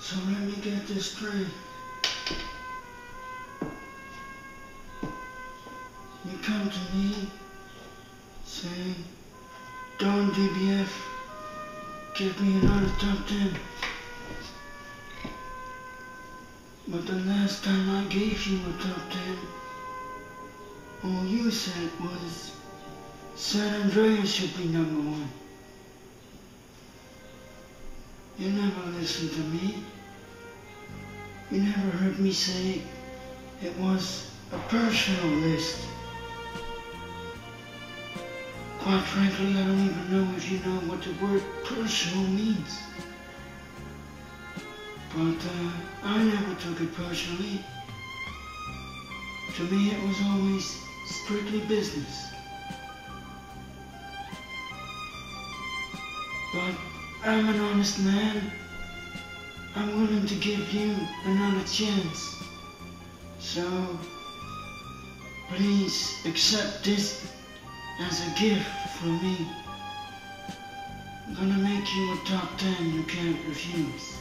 So let me get this straight. You come to me saying, Don DBF, give me another top 10. But the last time I gave you a top 10, all you said was San Andreas should be number 1. You never listened to me. You never heard me say it was a personal list. Quite frankly, I don't even know if you know what the word personal means. But I never took it personally. To me, it was always strictly business. But I'm an honest man. I'm willing to give you another chance. So, please accept this as a gift from me. I'm gonna make you a top 10 you can't refuse.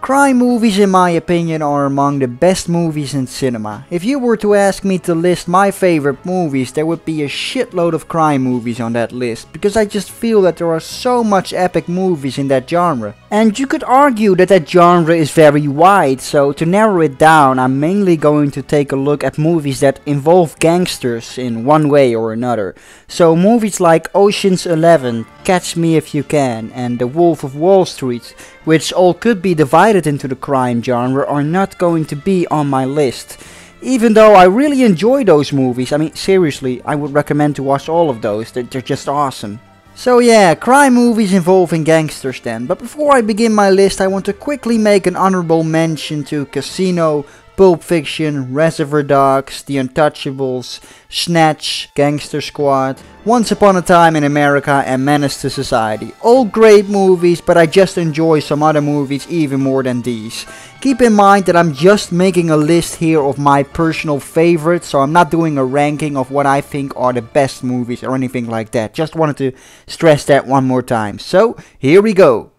Crime movies, in my opinion, are among the best movies in cinema. If you were to ask me to list my favorite movies, there would be a shitload of crime movies on that list, because I just feel that there are so much epic movies in that genre. And you could argue that that genre is very wide, so to narrow it down, I'm mainly going to take a look at movies that involve gangsters in one way or another. So movies like Ocean's 11, Catch Me If You Can, and The Wolf of Wall Street, which all could be divided into the crime genre, are not going to be on my list. Even though I really enjoy those movies, I mean seriously, I would recommend to watch all of those, they're just awesome. So yeah, crime movies involving gangsters then. But before I begin my list, I want to quickly make an honorable mention to Casino, Pulp Fiction, Reservoir Dogs, The Untouchables, Snatch, Gangster Squad, Once Upon a Time in America, and Menace to Society. All great movies, but I just enjoy some other movies even more than these. Keep in mind that I'm just making a list here of my personal favorites, so I'm not doing a ranking of what I think are the best movies or anything like that. Just wanted to stress that one more time. So, here we go.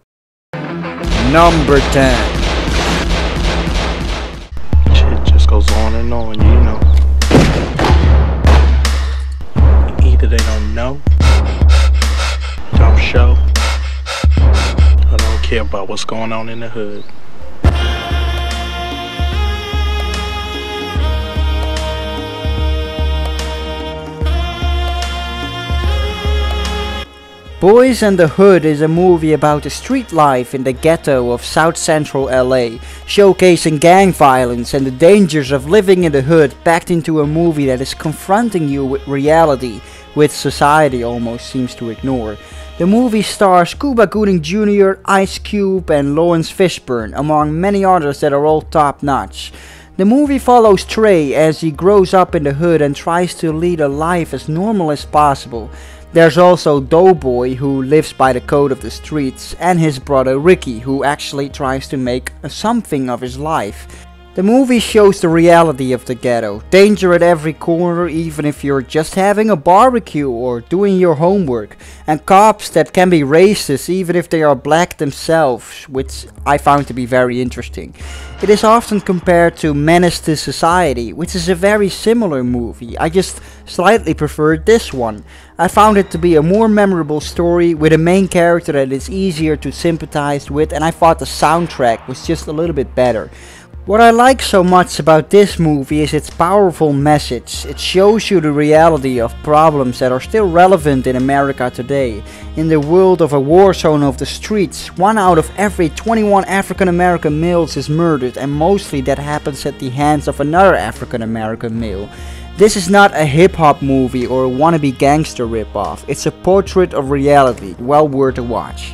Number 10. Goes on and on, you know. Either they don't know, don't show, or don't care about what's going on in the hood. Boyz N the Hood is a movie about the street life in the ghetto of South Central LA, showcasing gang violence and the dangers of living in the hood, packed into a movie that is confronting you with reality, which society almost seems to ignore. The movie stars Cuba Gooding Jr., Ice Cube and Lawrence Fishburne, among many others that are all top notch. The movie follows Trey as he grows up in the hood and tries to lead a life as normal as possible. There's also Doughboy, who lives by the code of the streets, and his brother Ricky, who actually tries to make something of his life. The movie shows the reality of the ghetto, danger at every corner even if you're just having a barbecue or doing your homework, and cops that can be racist even if they are black themselves, which I found to be very interesting. It is often compared to Menace to Society, which is a very similar movie. I just slightly preferred this one. I found it to be a more memorable story with a main character that is easier to sympathize with, and I thought the soundtrack was just a little bit better. What I like so much about this movie is its powerful message. It shows you the reality of problems that are still relevant in America today. In the world of a war zone of the streets, 1 out of every 21 African American males is murdered, and mostly that happens at the hands of another African American male. This is not a hip-hop movie or a wannabe gangster ripoff. It's a portrait of reality, well worth a watch.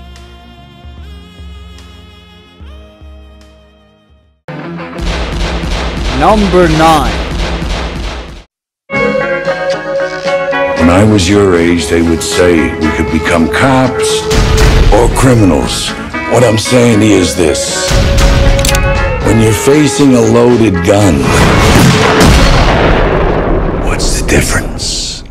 Number 9. When I was your age, they would say we could become cops or criminals. What I'm saying is this. When you're facing a loaded gun, what's the difference?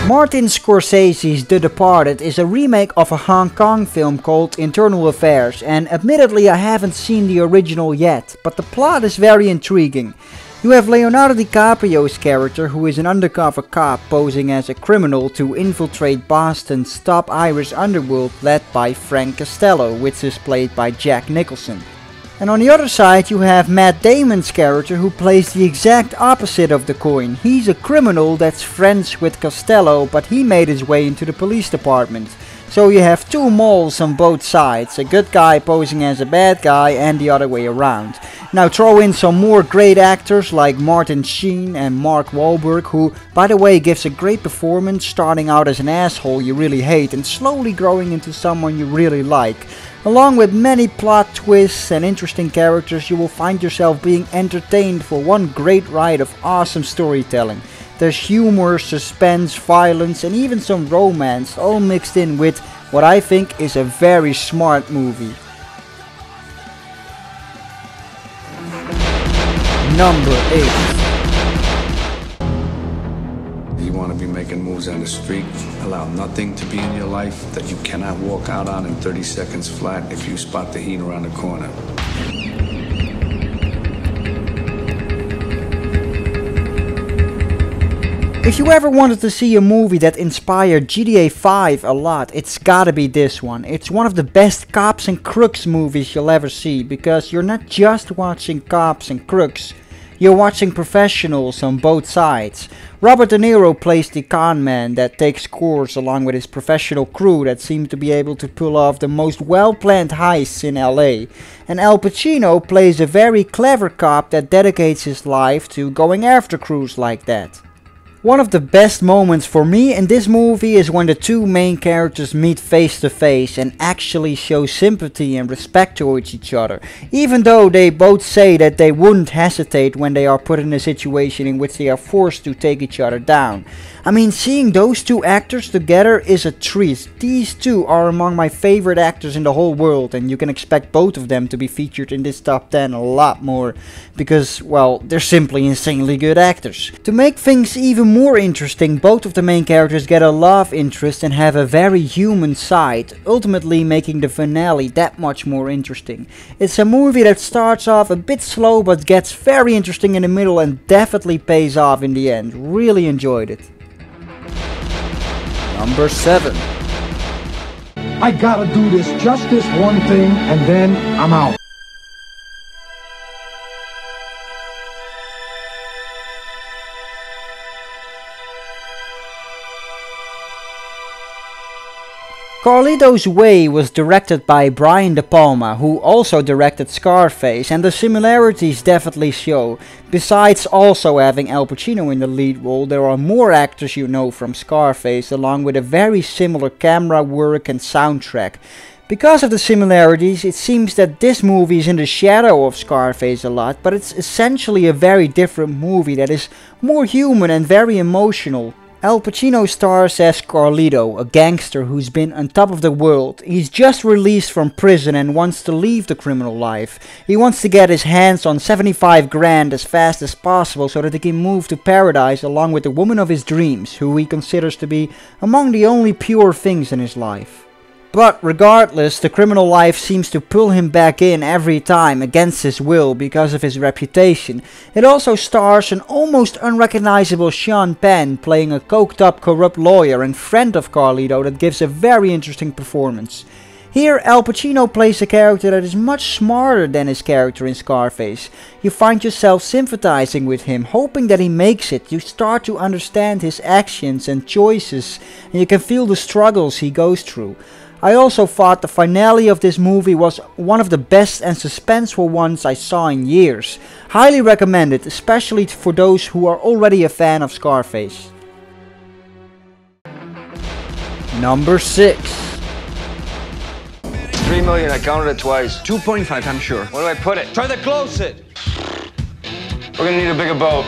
Martin Scorsese's The Departed is a remake of a Hong Kong film called Internal Affairs, and admittedly I haven't seen the original yet, but the plot is very intriguing. You have Leonardo DiCaprio's character, who is an undercover cop posing as a criminal to infiltrate Boston's top Irish underworld led by Frank Costello, which is played by Jack Nicholson. And on the other side you have Matt Damon's character, who plays the exact opposite of the coin. He's a criminal that's friends with Costello, but he made his way into the police department. So you have two moles on both sides, a good guy posing as a bad guy and the other way around. Now throw in some more great actors like Martin Sheen and Mark Wahlberg, who by the way gives a great performance, starting out as an asshole you really hate and slowly growing into someone you really like. Along with many plot twists and interesting characters, you will find yourself being entertained for one great ride of awesome storytelling. There's humor, suspense, violence and even some romance, all mixed in with what I think is a very smart movie. Number 8. You want to be making moves on the street, allow nothing to be in your life that you cannot walk out on in 30 seconds flat if you spot the heat around the corner. If you ever wanted to see a movie that inspired GTA 5 a lot, it's gotta be this one. It's one of the best cops and crooks movies you'll ever see, because you're not just watching cops and crooks, you're watching professionals on both sides. Robert De Niro plays the con man that takes scores along with his professional crew that seem to be able to pull off the most well-planned heists in LA. And Al Pacino plays a very clever cop that dedicates his life to going after crews like that. One of the best moments for me in this movie is when the two main characters meet face to face and actually show sympathy and respect towards each other, even though they both say that they wouldn't hesitate when they are put in a situation in which they are forced to take each other down. I mean, seeing those two actors together is a treat. These two are among my favorite actors in the whole world, and you can expect both of them to be featured in this top 10 a lot more, because, well, they're simply insanely good actors. To make things even more interesting, both of the main characters get a love interest and have a very human side, ultimately making the finale that much more interesting. It's a movie that starts off a bit slow but gets very interesting in the middle and definitely pays off in the end. Really enjoyed it. Number 7. I gotta do just this one thing, and then I'm out. Carlito's Way was directed by Brian De Palma, who also directed Scarface, and the similarities definitely show. Besides also having Al Pacino in the lead role, there are more actors you know from Scarface, along with a very similar camera work and soundtrack. Because of the similarities, it seems that this movie is in the shadow of Scarface a lot, but it's essentially a very different movie that is more human and very emotional. Al Pacino stars as Carlito, a gangster who's been on top of the world. He's just released from prison and wants to leave the criminal life. He wants to get his hands on 75 grand as fast as possible so that he can move to paradise along with the woman of his dreams, who he considers to be among the only pure things in his life. But regardless, the criminal life seems to pull him back in every time against his will because of his reputation. It also stars an almost unrecognizable Sean Penn playing a coked up corrupt lawyer and friend of Carlito that gives a very interesting performance. Here Al Pacino plays a character that is much smarter than his character in Scarface. You find yourself sympathizing with him, hoping that he makes it. You start to understand his actions and choices, and you can feel the struggles he goes through. I also thought the finale of this movie was one of the best and suspenseful ones I saw in years. Highly recommended, especially for those who are already a fan of Scarface. Number 6. 3 million, I counted it twice. 2.5, I'm sure. Where do I put it? Try to close it. We're gonna need a bigger boat.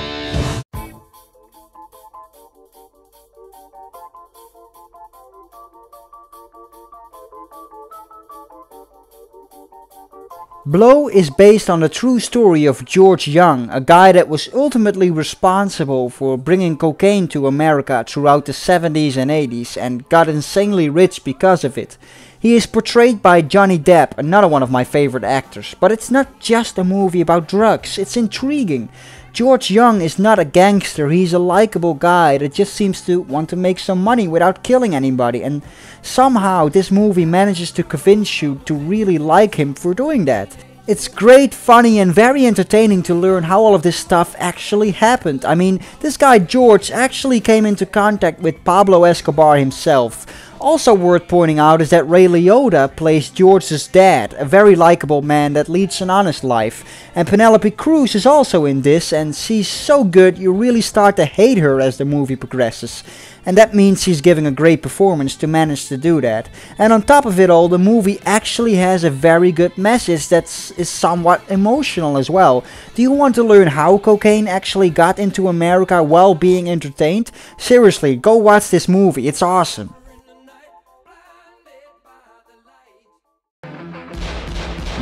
Blow is based on the true story of George Young, a guy that was ultimately responsible for bringing cocaine to America throughout the 70s and 80s and got insanely rich because of it. He is portrayed by Johnny Depp, another one of my favorite actors, but it's not just a movie about drugs, it's intriguing. George Young is not a gangster, he's a likable guy that just seems to want to make some money without killing anybody, and somehow this movie manages to convince you to really like him for doing that. It's great, funny and very entertaining to learn how all of this stuff actually happened. I mean, this guy George actually came into contact with Pablo Escobar himself. Also worth pointing out is that Ray Liotta plays George's dad, a very likable man that leads an honest life. And Penelope Cruz is also in this, and she's so good you really start to hate her as the movie progresses. And that means she's giving a great performance to manage to do that. And on top of it all, the movie actually has a very good message that is somewhat emotional as well. Do you want to learn how cocaine actually got into America while being entertained? Seriously, go watch this movie, it's awesome.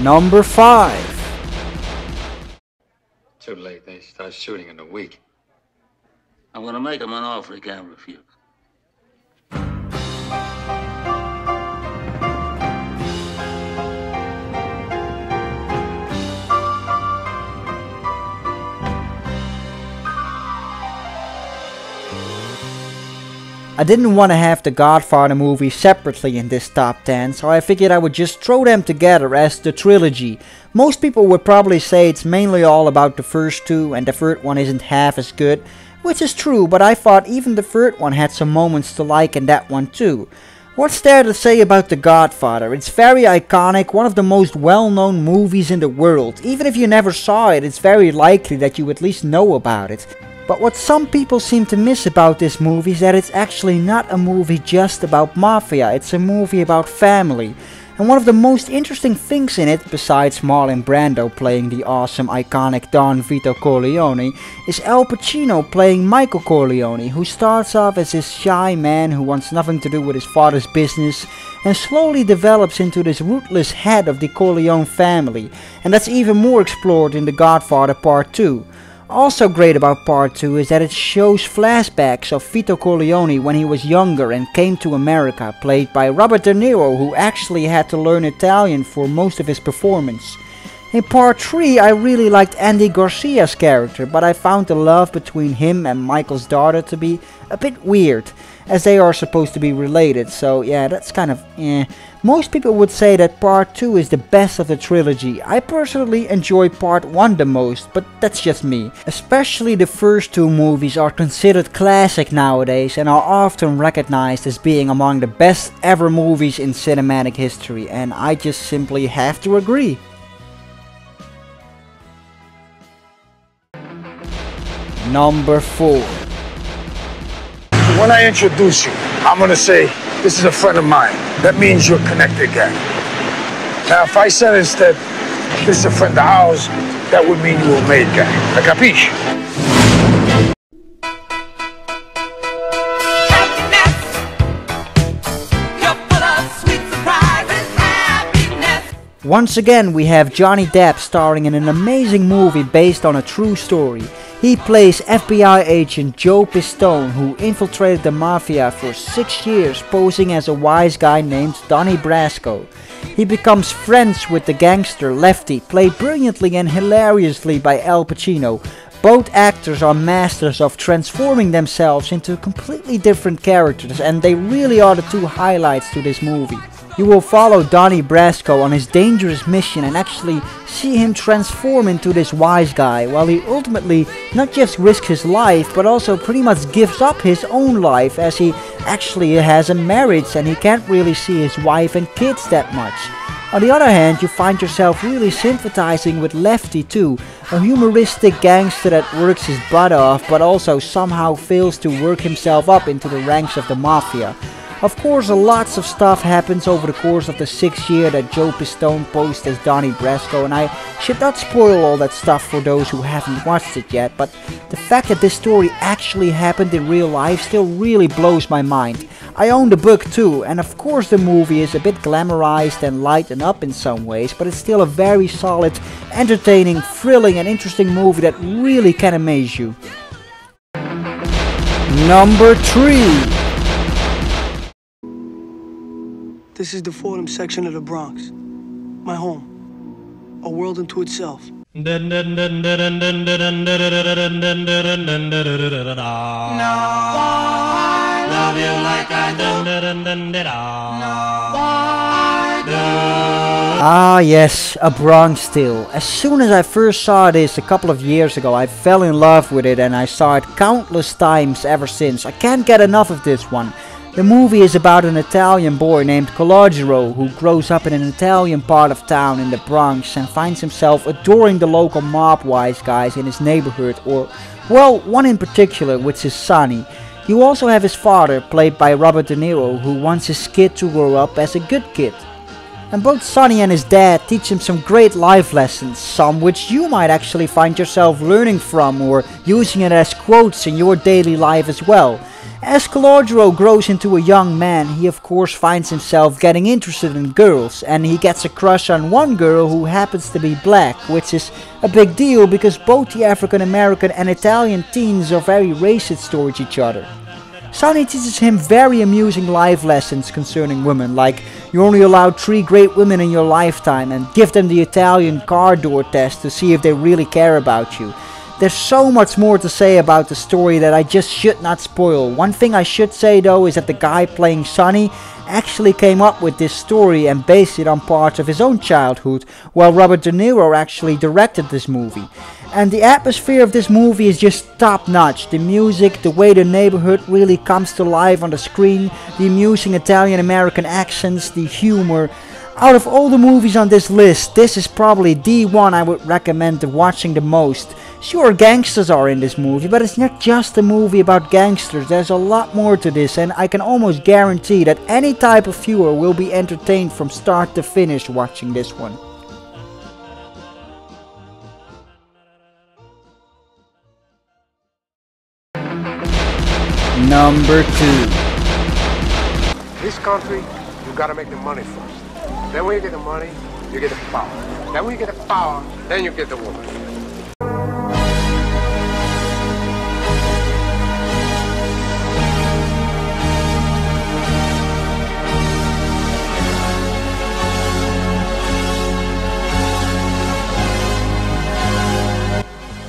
Number 5. Too late, they start shooting in a week. I'm gonna make him an offer he can't refuse. I didn't want to have the Godfather movie separately in this top 10, so I figured I would just throw them together as the trilogy. Most people would probably say it's mainly all about the first two and the third one isn't half as good, which is true, but I thought even the third one had some moments to like in that one too. What's there to say about The Godfather? It's very iconic, one of the most well-known movies in the world. Even if you never saw it, it's very likely that you at least know about it. But what some people seem to miss about this movie is that it's actually not a movie just about mafia, it's a movie about family. And one of the most interesting things in it, besides Marlon Brando playing the awesome iconic Don Vito Corleone, is Al Pacino playing Michael Corleone, who starts off as this shy man who wants nothing to do with his father's business and slowly develops into this ruthless head of the Corleone family. And that's even more explored in The Godfather Part 2. Also great about Part 2 is that it shows flashbacks of Vito Corleone when he was younger and came to America, played by Robert De Niro, who actually had to learn Italian for most of his performance. In Part 3 I really liked Andy Garcia's character, but I found the love between him and Michael's daughter to be a bit weird, as they are supposed to be related, so yeah, that's kind of eh. Most people would say that Part 2 is the best of the trilogy. I personally enjoy Part 1 the most, but that's just me. Especially the first two movies are considered classic nowadays and are often recognized as being among the best ever movies in cinematic history, and I just simply have to agree. Number 4. When I introduce you, I'm gonna say, this is a friend of mine. That means you're a connected guy. Now, if I said instead, this is a friend of ours, that would mean you were a made guy. A capisce? Once again we have Johnny Depp starring in an amazing movie based on a true story. He plays FBI agent Joe Pistone, who infiltrated the mafia for 6 years posing as a wise guy named Donnie Brasco. He becomes friends with the gangster Lefty, played brilliantly and hilariously by Al Pacino. Both actors are masters of transforming themselves into completely different characters, and they really are the two highlights to this movie. You will follow Donnie Brasco on his dangerous mission and actually see him transform into this wise guy, while he ultimately not just risks his life but also pretty much gives up his own life, as he actually has a marriage and he can't really see his wife and kids that much. On the other hand, you find yourself really sympathizing with Lefty too, a humoristic gangster that works his butt off but also somehow fails to work himself up into the ranks of the mafia. Of course, lots of stuff happens over the course of the 6 years that Joe Pistone posed as Donnie Brasco, and I should not spoil all that stuff for those who haven't watched it yet, but the fact that this story actually happened in real life still really blows my mind. I own the book too, and of course the movie is a bit glamorized and lightened up in some ways, but it's still a very solid, entertaining, thrilling and interesting movie that really can amaze you. Number 3. This is the Fordham section of the Bronx. My home. A world unto itself. Ah yes, A Bronx Tale. As soon as I first saw this a couple of years ago, I fell in love with it and I saw it countless times ever since. I can't get enough of this one. The movie is about an Italian boy named Carlito who grows up in an Italian part of town in the Bronx and finds himself adoring the local mob-wise guys in his neighborhood, or, well, one in particular, which is Sonny. You also have his father, played by Robert De Niro, who wants his kid to grow up as a good kid. And both Sonny and his dad teach him some great life lessons, some which you might actually find yourself learning from or using it as quotes in your daily life as well. As Carlito grows into a young man, he of course finds himself getting interested in girls, and he gets a crush on one girl who happens to be black, which is a big deal because both the African American and Italian teens are very racist towards each other. Sonny teaches him very amusing life lessons concerning women, like you're only allowed 3 great women in your lifetime, and give them the Italian car door test to see if they really care about you. There's so much more to say about the story that I just should not spoil. One thing I should say though is that the guy playing Sonny actually came up with this story and based it on parts of his own childhood, while Robert De Niro actually directed this movie. And the atmosphere of this movie is just top notch. The music, the way the neighborhood really comes to life on the screen, the amusing Italian American accents, the humor. Out of all the movies on this list, this is probably the one I would recommend watching the most. Sure, gangsters are in this movie, but it's not just a movie about gangsters. There's a lot more to this, and I can almost guarantee that any type of viewer will be entertained from start to finish watching this one. Number 2. This country, you gotta make the money first. Then when you get the money, you get the power. Then when you get the power, then you get the woman.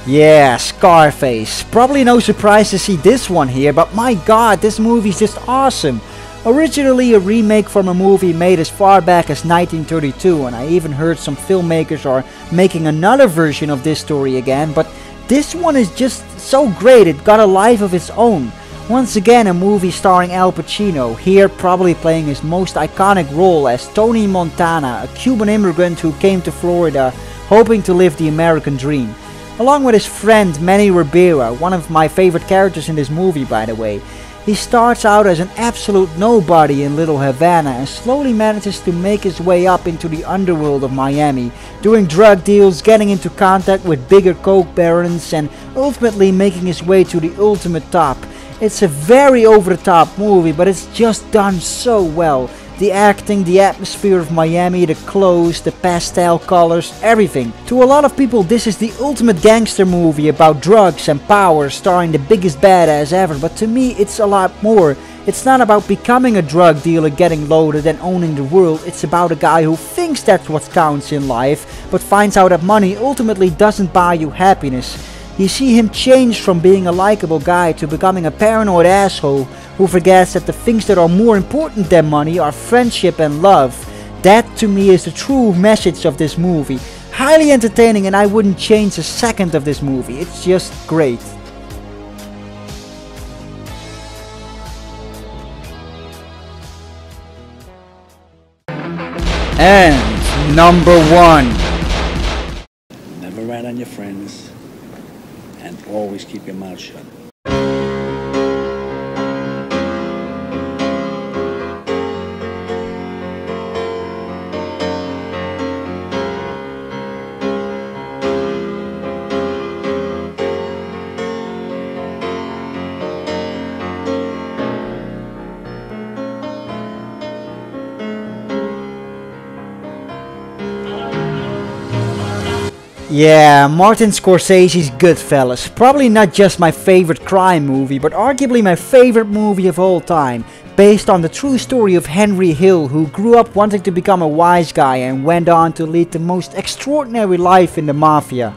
Yeah, Scarface. Probably no surprise to see this one here, but my god, this movie's just awesome. Originally a remake from a movie made as far back as 1932, and I even heard some filmmakers are making another version of this story again, but this one is just so great, it got a life of its own. Once again a movie starring Al Pacino, here probably playing his most iconic role as Tony Montana, a Cuban immigrant who came to Florida hoping to live the American dream. Along with his friend Manny Ribera, one of my favorite characters in this movie by the way. He starts out as an absolute nobody in Little Havana and slowly manages to make his way up into the underworld of Miami, doing drug deals, getting into contact with bigger coke barons and ultimately making his way to the ultimate top. It's a very over-the-top movie, but it's just done so well. The acting, the atmosphere of Miami, the clothes, the pastel colors, everything. To a lot of people this is the ultimate gangster movie about drugs and power starring the biggest badass ever, but to me it's a lot more. It's not about becoming a drug dealer, getting loaded and owning the world. It's about a guy who thinks that's what counts in life, but finds out that money ultimately doesn't buy you happiness. You see him change from being a likable guy to becoming a paranoid asshole who forgets that the things that are more important than money are friendship and love. That to me is the true message of this movie. Highly entertaining, and I wouldn't change a second of this movie. It's just great. And number 1. Never rat on your friends, and always keep your mouth shut. Yeah, Martin Scorsese's Goodfellas. Probably not just my favorite crime movie, but arguably my favorite movie of all time. Based on the true story of Henry Hill, who grew up wanting to become a wise guy and went on to lead the most extraordinary life in the mafia.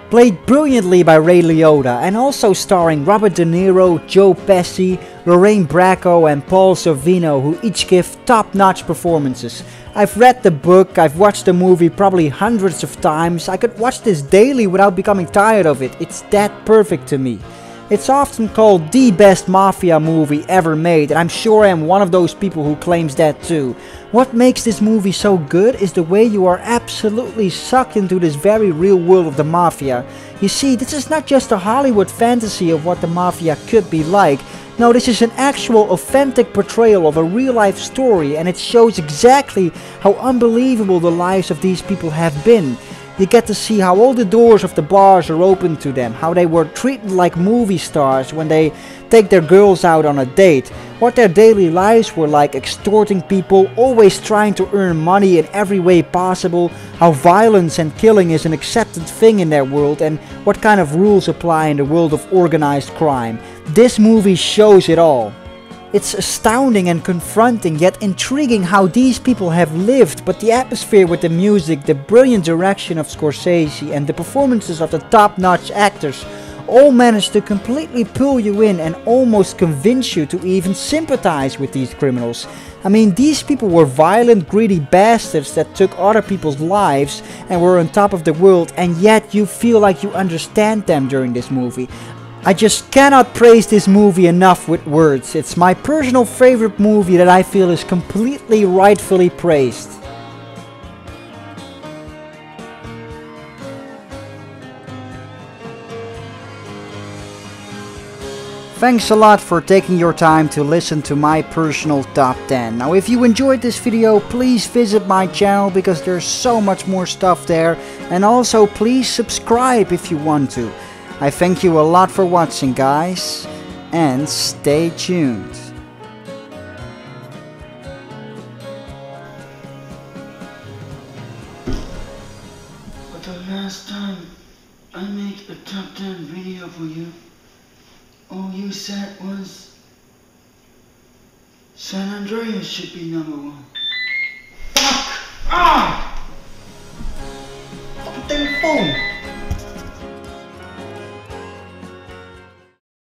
Played brilliantly by Ray Liotta, and also starring Robert De Niro, Joe Pesci, Lorraine Bracco and Paul Sorvino, who each give top-notch performances. I've read the book, I've watched the movie probably hundreds of times. I could watch this daily without becoming tired of it. It's that perfect to me. It's often called the best mafia movie ever made, and I'm sure I am one of those people who claims that too. What makes this movie so good is the way you are absolutely sucked into this very real world of the mafia. You see, this is not just a Hollywood fantasy of what the mafia could be like. No, this is an actual authentic portrayal of a real life story, and it shows exactly how unbelievable the lives of these people have been. You get to see how all the doors of the bars are open to them, how they were treated like movie stars when they take their girls out on a date, what their daily lives were like, extorting people, always trying to earn money in every way possible, how violence and killing is an accepted thing in their world, and what kind of rules apply in the world of organized crime. This movie shows it all. It's astounding and confronting, yet intriguing how these people have lived, but the atmosphere with the music, the brilliant direction of Scorsese and the performances of the top-notch actors all manage to completely pull you in and almost convince you to even sympathize with these criminals. I mean, these people were violent, greedy bastards that took other people's lives and were on top of the world, and yet you feel like you understand them during this movie. I just cannot praise this movie enough with words. It's my personal favorite movie that I feel is completely rightfully praised. Thanks a lot for taking your time to listen to my personal top 10. Now if you enjoyed this video, please visit my channel because there's so much more stuff there, and also please subscribe if you want to. I thank you a lot for watching, guys, and stay tuned. But the last time I made a top 10 video for you, all you said was San Andreas should be #1. Fuck! Ah! Fucking phone!